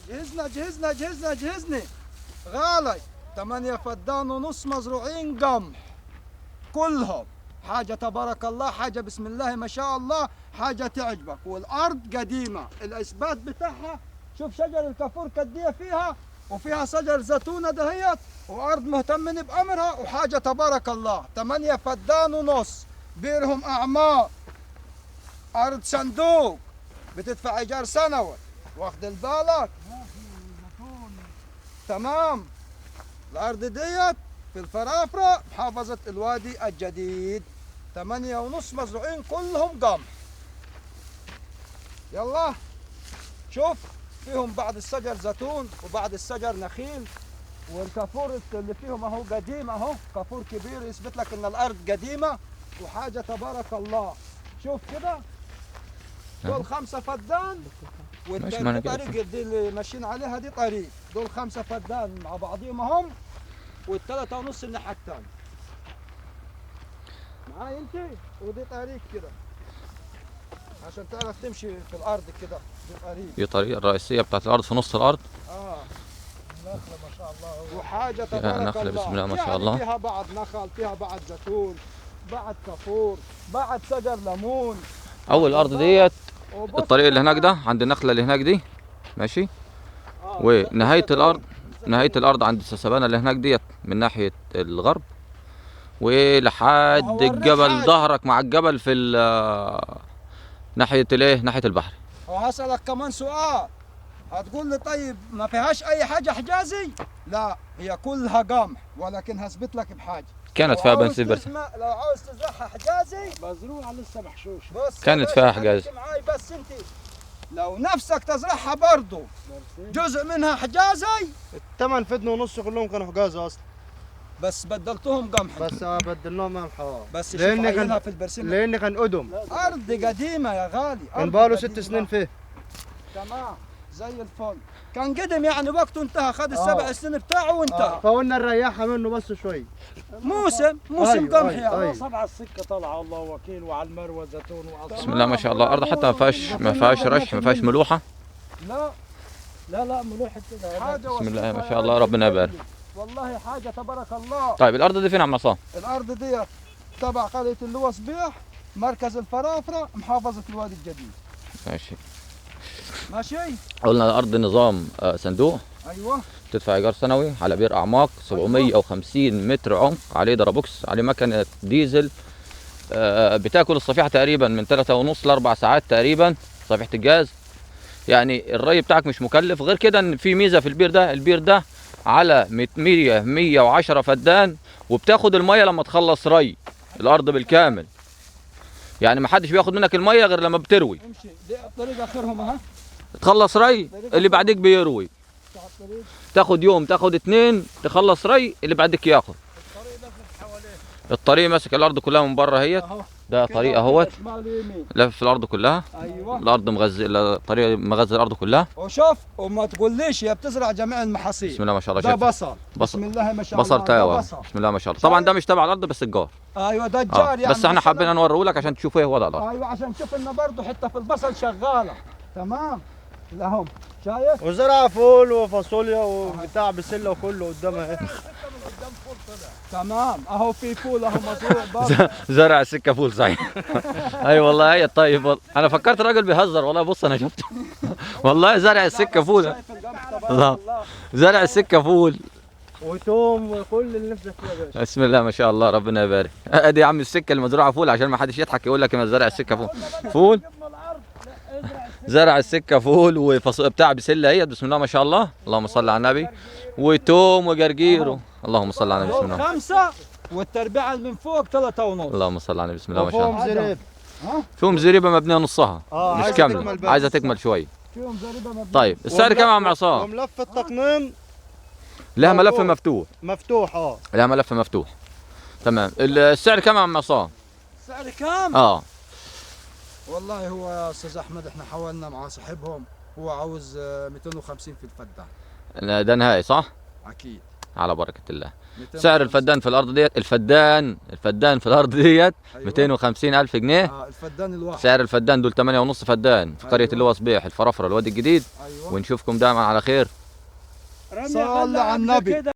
جهزنا غالي 8 فدان ونص مزروعين قمح كلهم. حاجة تبارك الله، حاجة بسم الله ما شاء الله، حاجة تعجبك. والأرض قديمة، الإثبات بتاعها شوف شجر الكافور قد فيها، وفيها شجر زيتونة دهيت، وأرض مهتمين بأمرها، وحاجة تبارك الله. 8 فدان ونص، بيرهم أعماق، أرض صندوق، بتدفع إيجار سنوي، واخد بالك؟ تمام. الأرض ديت في الفرافرة محافظة الوادي الجديد. 8 ونص مزروعين كلهم قمح. يلا شوف فيهم بعض الشجر زيتون وبعض الشجر نخيل، والكافور اللي فيهم اهو قديم، اهو كافور كبير يثبت لك ان الارض قديمه وحاجه تبارك الله. شوف كده دول 5 فدان، والطريق دي اللي ماشيين عليها دي طريق، دول 5 فدان مع بعضهم هم، والثلاثة ونص الناحية الثانية. معاي انت؟ ودي طريق كده عشان تعرف تمشي في الارض كده، دي طريق. دي الطريقة الرئيسية بتاعت الأرض في نص الأرض. نخلة ما شاء الله، وحاجة تبارك نخلة الله. بسم الله ما شاء الله. فيها بعض نخل، فيها بعض زيتون، بعض كافور، بعض شجر ليمون. أول الأرض ديت الطريق اللي هناك ده عند النخلة اللي هناك دي ماشي، ونهاية الأرض عند السسبانة اللي هناك ديت من ناحية الغرب، ولحد الجبل، ظهرك مع الجبل في ناحية الايه؟ ناحية البحر. وهسألك كمان سؤال، هتقول لي طيب ما فيهاش أي حاجة حجازي؟ لا، هي كلها قمح، ولكن هثبت لك بحاجة. كانت فيها بنسيب بس. لو عاوز تزرعها حجازي مزروعة لسه محشوش. بص كانت فيها حجازي. معاي بس انت لو نفسك تزرعها برضه جزء منها حجازي. ال8 فدان ونص كلهم كانوا حجازي اصلا، بس بدلتهم قمح. بس بدلناهم قمح. بس لان كان في البرسيم، لان كان قدم، ارض قديمه يا غالي، كان بقاله 6 سنين فيه. تمام زي الفل، كان قدم يعني وقته انتهى، خد ال7 سنين بتاعه وانتهى. فقلنا نريحها منه بس شوي، موسم قمح يعني. صبع السكه طالعه الله وكيل، وعلى المروه زيتون بسم الله ما شاء الله. الأرض حتى ما فيهاش رش، ما فيهاش ملوحة. لا ملوحة كده. بسم الله ما شاء الله، ربنا يبارك. والله حاجة تبارك الله. طيب الأرض دي فين يا عم عصام؟ الأرض دي تبع قرية اللواء صبيح، مركز الفرافرة، محافظة الوادي الجديد. ماشي. قلنا الأرض نظام صندوق. أيوه. تدفع إيجار سنوي على بير أعماق 750 متر عمق، عليه درابوكس، عليه مكنة ديزل. بتاكل الصفيحة تقريبا من 3.5 ل4 ساعات تقريبا، صفيحة الجاز. يعني الري بتاعك مش مكلف. غير كده ان في ميزة في البير ده على 110 فدان، وبتاخد المية لما تخلص ري الأرض بالكامل. يعني ما حدش بياخد منك المية غير لما بتروي. امشي دي الطريق آخرهم اهي. تخلص ري اللي بعدك بيروي، تاخد يوم، تاخد 2، تخلص ري اللي بعدك ياخد. الطريق ماسك الارض كلها من بره اهيت. ده طريق اهوت لف الارض كلها. ايوه. الارض مغذي، الطريق مغذي الارض كلها. وشوف وما تقوليش هي بتزرع جميع المحاصيل. بسم الله ما شاء الله. ده بصل. بسم الله ما شاء الله. بصل تاوى. بسم الله ما شاء الله. طبعا ده مش تبع الارض بس الجار. ايوه ده الجار يعني. بس احنا حابين نوريه لك عشان تشوف ايه وضع الارض. ايوه عشان تشوف انه برضه حته في البصل شغاله. تمام. لهم شايف؟ وزرع فول وفاصوليا وبتاع بسله وكله قدامها اهي. تمام اهو في فول اهو مزروع برضه. زرع السكه فول صحيح. اي والله هي طيب. انا فكرت الراجل بيهزر والله. بص انا شفته والله زرع السكه فول. الله، زرع السكه فول وتوم وكل اللي نفسك فيه يا باشا. بسم الله ما شاء الله، ربنا يبارك. ادي يا عم السكه المزروعه فول، عشان ما حدش يضحك يقول لك ما زرع السكه فول. زرع السكه فول وبتاع بسله اهي. بسم الله ما شاء الله، اللهم صل على النبي. وتوم وجرجير، اللهم صل على النبي. بسم الله. 5 والتربيعه اللي من فوق 3.5. اللهم صل على النبي. بسم الله ما شاء الله. زريب. فيهم زريبه مبنيه نصها مش كامله، عايزه تكمل شويه. فيهم زريبه مبنيه. طيب السعر كام يا عم عصام؟ وملف التقنين لها ملف مفتوح. مفتوح. لها ملف مفتوح. تمام. السعر كام يا عم عصام؟ السعر كام؟ والله هو يا استاذ احمد احنا حاولنا مع صاحبهم، هو عاوز 250 في الفدان. ده نهائي صح؟ اكيد. على بركه الله. 250. سعر الفدان في الارض ديت، الفدان في الارض ديت أيوة. 250 الف جنيه. الفدان الواحد. سعر الفدان دول 8.5 فدان في قريه أيوة. اللي هو صبيح الفرافره الوادي الجديد. ايوه ونشوفكم دائما على خير. صل على النبي.